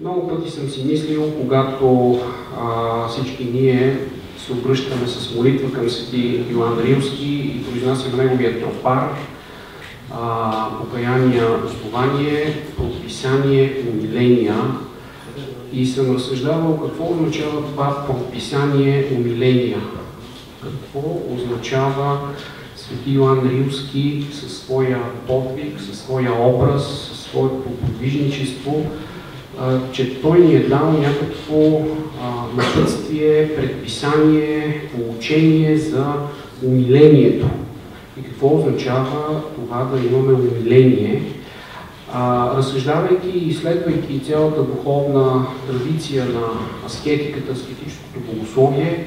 Много пъти съм си мислил, когато всички ние се обръщаме с молитва към свети Йоан Рилски и произнасяме неговия тропар, покаяние, основание, прописание, умиления. И съм разсъждавал какво означава това прописание, умиления. Какво означава свети Йоан Рилски със своя подвиг, със своя образ, със своето подвижничество, че той ни е дал някакво напътствие, предписание, поучение за умилението. И какво означава това да имаме умиление? Разсъждавайки и изследвайки цялата духовна традиция на аскетиката, аскетическото богословие,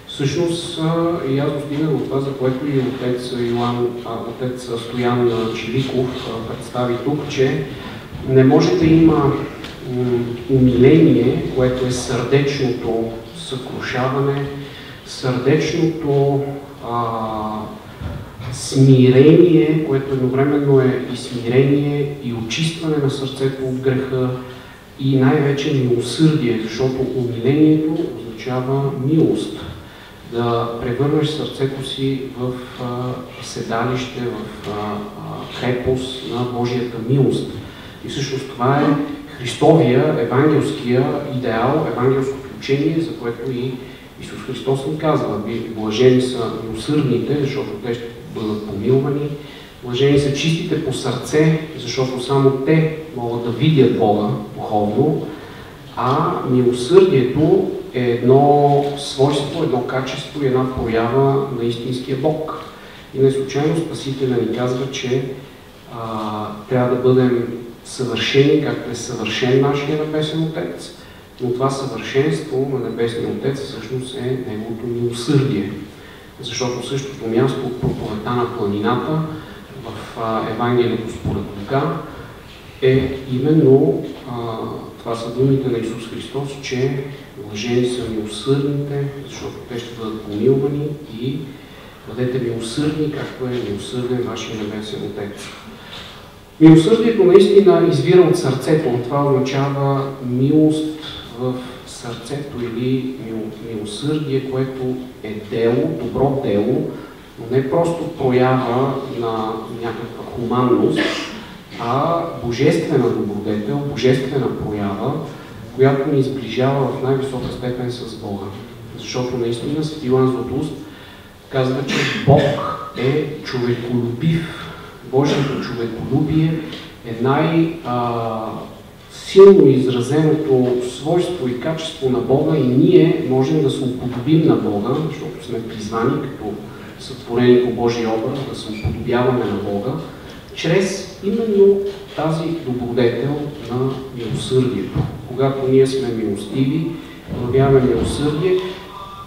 всъщност и аз достигнах от това, за което и отец Стоян Чиликов представи тук, че не може да има умиление, което е сърдечното съкрушаване, сърдечното смирение, което едновременно е и смирение, и очистване на сърцето от греха, и най-вече милосърдие, защото умилението означава милост. Да превърнеш сърцето си в седалище, в крепост на Божията милост. И всъщност това е Христовия, евангелския идеал, евангелското учение, за което и Исус Христос ни казва. Блажени са милосърдните, защото те ще бъдат помилвани. Блажени са чистите по сърце, защото само те могат да видят Бога духовно. А милосърдието е едно свойство, едно качество и една проява на истинския Бог. И не случайно Спасителя ни казва, че трябва да бъдем съвършени, както е съвършен нашия Небесен Отец, но това съвършенство на Небесния Отец всъщност е неговото милосърдие. Защото същото място от проповедта на планината в Евангелието според Лука е именно това са думите на Исус Христос, че блажени са милосърдните, защото те ще бъдат помилвани, и бъдете милосърдни, както е милосърден вашия Небесен Отец. Милосърдието наистина извира от сърцето. Това означава милост в сърцето или милосърдие, което е дело, добро дело, но не просто проява на някаква хуманност, а божествена добродетел, божествена проява, която ни изближава в най-висока степен с Бога. Защото наистина свети Йоан Златоуст казва, че Бог е човеколюбив. Божието човеколюбие е най-силно изразеното свойство и качество на Бога, и ние можем да се уподобим на Бога, защото сме призвани като сътворени по Божия образ да се уподобяваме на Бога, чрез именно тази добродетел на милосърдието. Когато ние сме милостиви, проявяваме милосърдие,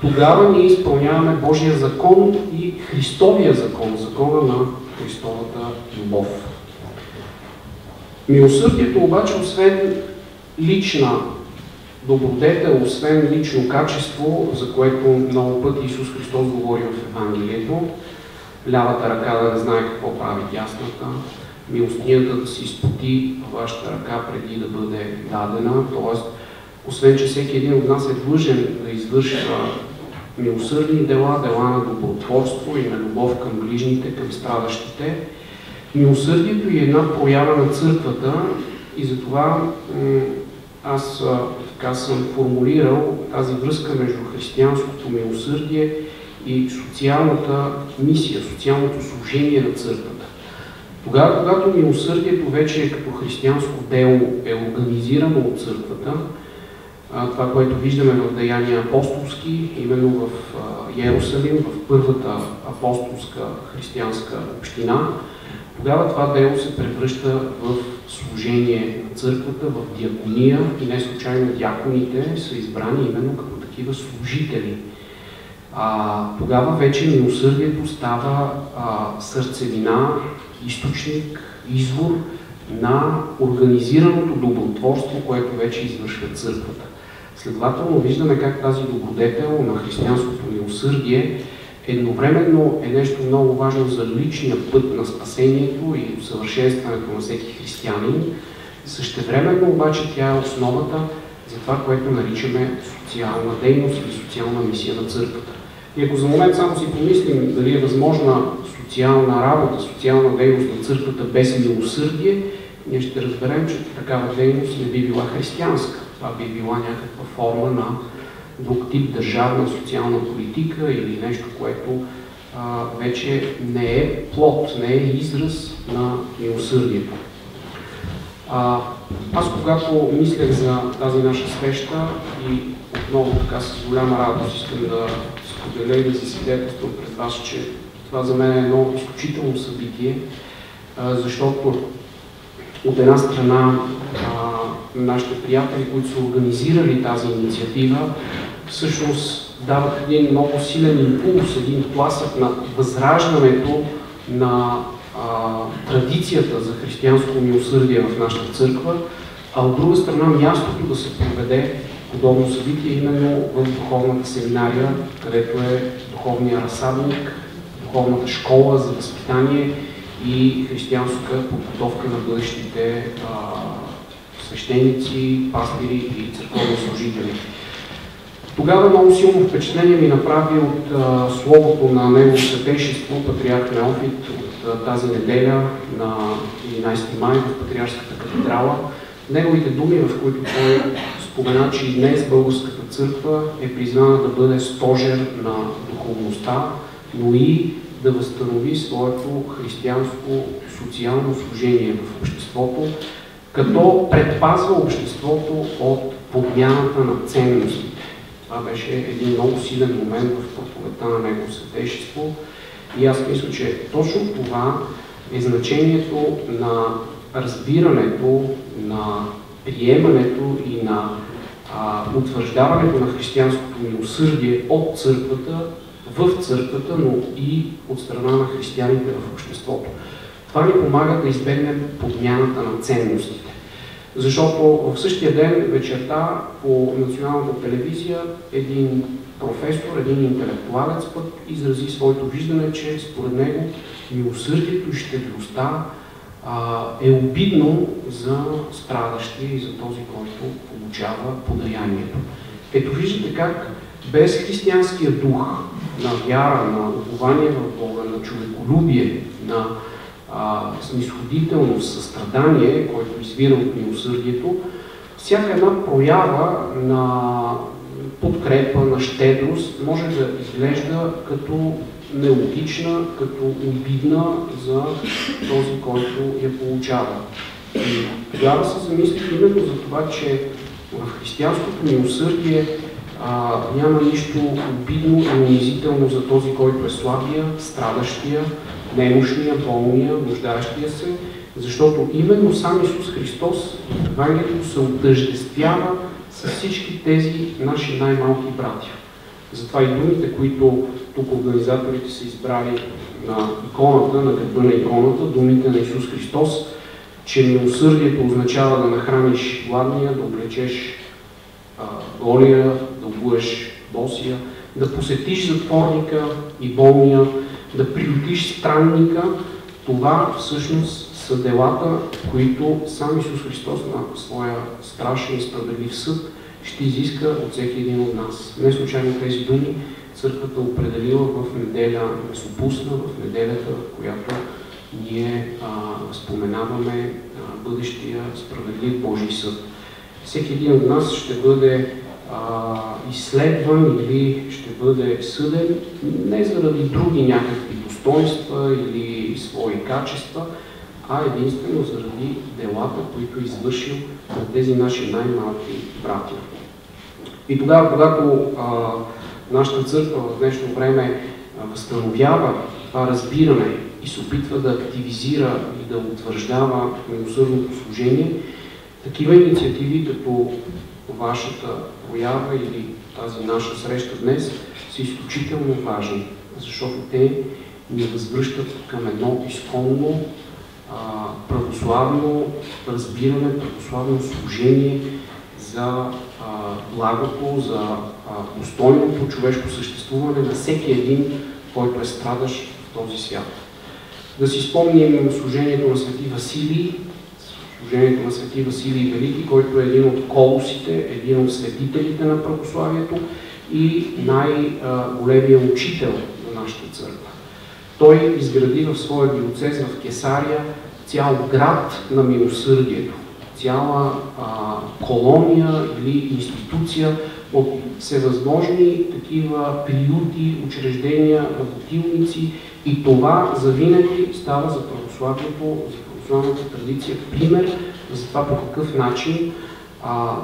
тогава ние изпълняваме Божия закон и Христовия закон, закона на Христовата любов. Милосърдието обаче, освен лична добродетел, освен лично качество, за което много пъти Исус Христос говори в Евангелието, лявата ръка да не знае какво прави дясната, милостинята да се изпоти вашата ръка преди да бъде дадена, т.е. освен че всеки един от нас е длъжен да извършва милосърдни дела, дела на добротворство и на любов към ближните, към страдащите. Милосърдието е една проява на църквата, и затова аз така съм формулирал тази връзка между християнското милосърдие и социалната мисия, социалното служение на църквата. Тогава, когато милосърдието вече е като християнско дело е организирано от църквата, това, което виждаме в Деяния апостолски, именно в Йерусалим, в първата апостолска християнска община, тогава това дело се превръща в служение на църквата, в диакония, и не случайно диаконите са избрани именно като такива служители. Тогава вече милосърдието става сърцевина, източник, извор на организираното добротворство, което вече извършва църквата. Следователно виждаме как тази добродетел на християнското милосърдие едновременно е нещо много важно за личния път на спасението и усъвършенстването на всеки християнин, Същевременно обаче тя е основата за това, което наричаме социална дейност или социална мисия на църквата. И ако за момент само си помислим дали е възможна социална работа, социална дейност на църквата без милосърдие, ние ще разберем, че такава дейност не би била християнска. Това би била някаква форма на друг тип държавна социална политика или нещо, което вече не е плод, не е израз на милосърдието. Аз когато мислех за тази наша среща и отново така с голяма радост искам да споделя и да си свидетелствам пред вас, че това за мен е едно изключително събитие, защото от една страна нашите приятели, които са организирали тази инициатива, всъщност дават един много силен импулс, един тласък на възраждането на традицията за християнско милосърдие в нашата църква, а от друга страна мястото да се проведе подобно събитие именно в духовната семинария, където е духовния разсадник, духовната школа за възпитание и християнска подготовка на бъдещите свещеници, пастири и църковни служители. Тогава много силно впечатление ми направи от словото на Негово Светейшество, патриарх Неофит, от тази неделя на 11 май в Патриаршската катедрала. Неговите думи, в които той спомена, че и днес Българската църква е призвана да бъде стожер на духовността, но и да възстанови своето християнско социално служение в обществото, като предпазва обществото от подмяната на ценностите. Това беше един много силен момент в проповедта на Негово Светейшество и аз мисля, че точно това е значението на разбирането, на приемането и на утвърждаването на християнското милосърдие от църквата, в църквата, но и от страна на християните в обществото. Това ни помага да избегнем подмяната на ценностите. Защото в същия ден вечерта по националната телевизия един професор, един интелектуалец пък изрази своето виждане, че според него милосърдието и щедростта е обидно за страдащия и за този, който получава подаянието. Ето виждате как без християнския дух на вяра, на упование в Бога, на човеколюбие, на снисходителност, състрадание, който извира от милосърдието, всяка една проява на подкрепа, на щедрост може да изглежда като нелогична, като обидна за този, който я получава. И тогава се замислих именно за това, че в християнското милосърдие няма нищо обидно и унизително за този, който е слабия, страдащия, немощния, болния, нуждаещия се, защото именно сам Исус Христос в Евангелието се отъждествява с всички тези наши най-малки братя. Затова и думите, които тук организаторите са избрали на иконата, на гърба на иконата, думите на Исус Христос, че милосърдието означава да нахраниш гладния, да облечеш голия, да обуеш босия, да посетиш затворника и болния, да приютиш странника, това всъщност са делата, които сам Исус Христос на своя страшен и справедлив съд ще изиска от всеки един от нас. Не случайно тези думи църквата определила в неделя Месопусна, в неделята, в която ние споменаваме бъдещия справедлив Божий съд. Всеки един от нас ще бъде изследван или ще бъде съден не заради други някакви достоинства или свои качества, а единствено заради делата, които е извършил на тези наши най-малки братя. И тогава, когато нашата църква в днешно време възстановява това разбиране и се опитва да активизира и да утвърждава милосърдното служение, такива инициативи като вашата проява или тази наша среща днес са изключително важни, защото те ни възвръщат към едно изконно православно разбиране, православно служение за благото, за достойното човешко съществуване на всеки един, който е страдащ в този свят. Да си спомним служението на Свети Василий, служението на свети Василий Велики, който е един от колосите, един от светителите на православието и най-големия учител на нашата църква. Той изгради в своя диоцез в Кесария цял град на милосърдието, цяла колония или институция от всевъзможни такива приюти, учреждения, работилници, и това завинаги става за православието, за православната традиция пример за това по какъв начин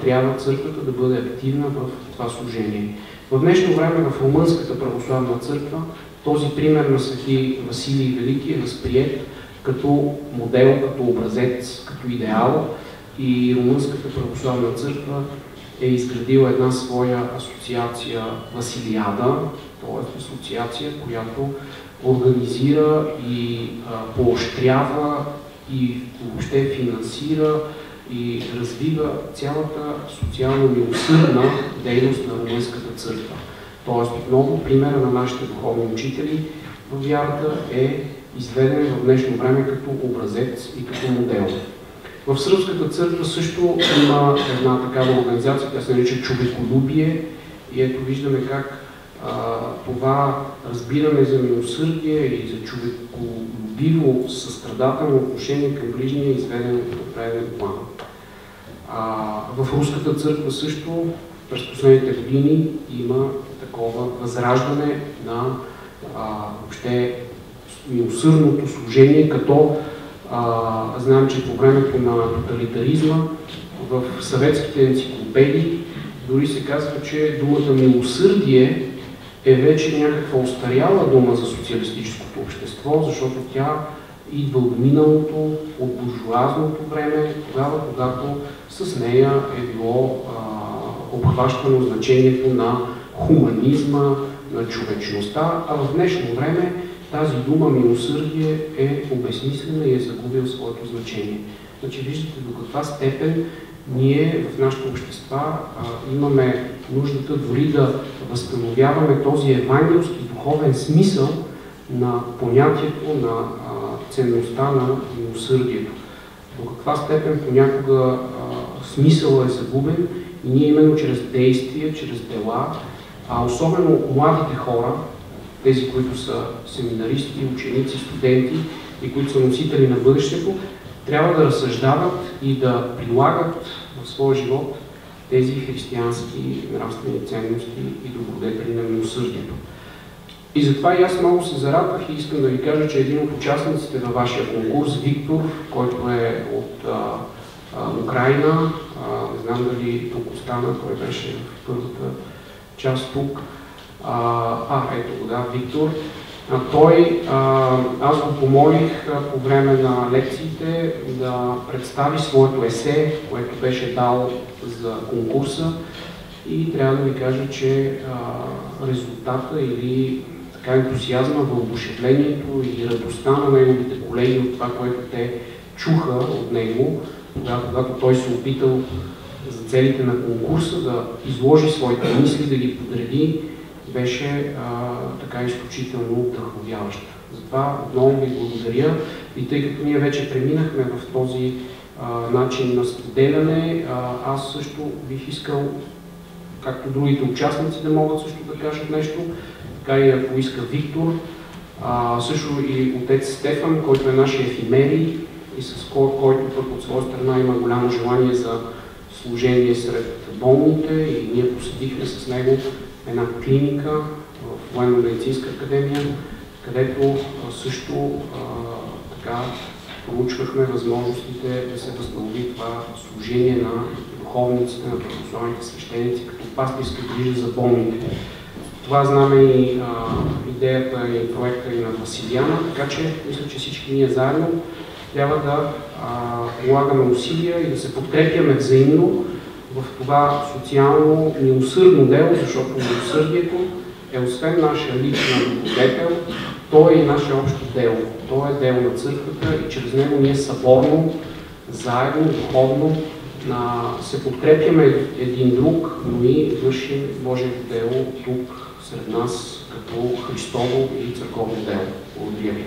трябва църквата да бъде активна в това служение. В днешно време в Румънската православна църква този пример на свети Василий Велики е възприет като модел, като образец, като идеал, и Румънската православна църква е изградила една своя асоциация Василиада, т.е. асоциация, която организира и поощрява и въобще финансира и развива цялата социално-милосърдна дейност на Румънската църква. Тоест, отново, примера на нашите духовни учители в вярата е изведен в днешно време като образец и като модел. В Сръбската църква също има една такава организация, тя се нарича Човеколюбие, и ето виждаме как това разбиране за милосърдие и за човеколюбиво състрадателно отношение към ближния е изведено в правилен план. В Руската църква също през последните години има такова възраждане на въобще милосърдното служение, като знам, че по времето на тоталитаризма в съветските енциклопедии дори се казва, че думата милосърдие е вече някаква остаряла дума за социалистическото общество, защото тя идва от миналото, от буржуазното време, тогава, когато с нея е било обхващано значението на хуманизма, на човечността, а в днешно време тази дума милосърдие е обезсмислена и е загубила своето значение. Значи виждате до каква степен ние в нашите общества имаме нуждата дори да възстановяваме този евангелски духовен смисъл на понятието на ценността на милосърдието. До каква степен понякога смисълът е загубен и ние именно чрез действия, чрез дела, особено младите хора, тези, които са семинаристи, ученици, студенти и които са носители на бъдещето, трябва да разсъждават и да прилагат в своя живот тези християнски нравствени ценности и добродетели на милосърдието. И затова и аз много се зарадвах и искам да ви кажа, че един от участниците на вашия конкурс, Виктор, който е от Украйна, не знам дали тук остана, той беше в първата част тук. Ето го, да, Виктор. Аз го помолих по време на лекциите да представи своето есе, което беше дал за конкурса, и трябва да ви кажа, че резултата или така ентусиазма, въодушевлението и радостта на неговите колеги от това, което те чуха от него, когато той се опитал за целите на конкурса да изложи своите мисли, да ги подреди, беше така изключително вдъхновяваща. Затова много ви благодаря, и тъй като ние вече преминахме в този начин на споделяне, аз също бих искал, както другите участници да могат също да кажат нещо, така и ако иска Виктор, също и отец Стефан, който е нашия ефимерий и с който пък от своя страна има голямо желание за служение сред болните, и ние посетихме с него една клиника в Военно-медицинска академия, където също така проучвахме възможностите да се възстанови това служение на духовниците, на православните свещеници, като пастирска грижа за болните. Това знаме и идеята и проекта и на Василиана, така че мисля, че всички ние заедно трябва да полагаме усилия и да се подкрепяме взаимно в това социално милосърдно дело, защото милосърдието е освен нашия личен добродетел, то е и наше общо дело. То е дело на църквата и чрез него ние съборно, заедно, духовно се подкрепяме един друг, но и вършим Божието дело тук сред нас като Христово и църковно дело. Благодаря ви.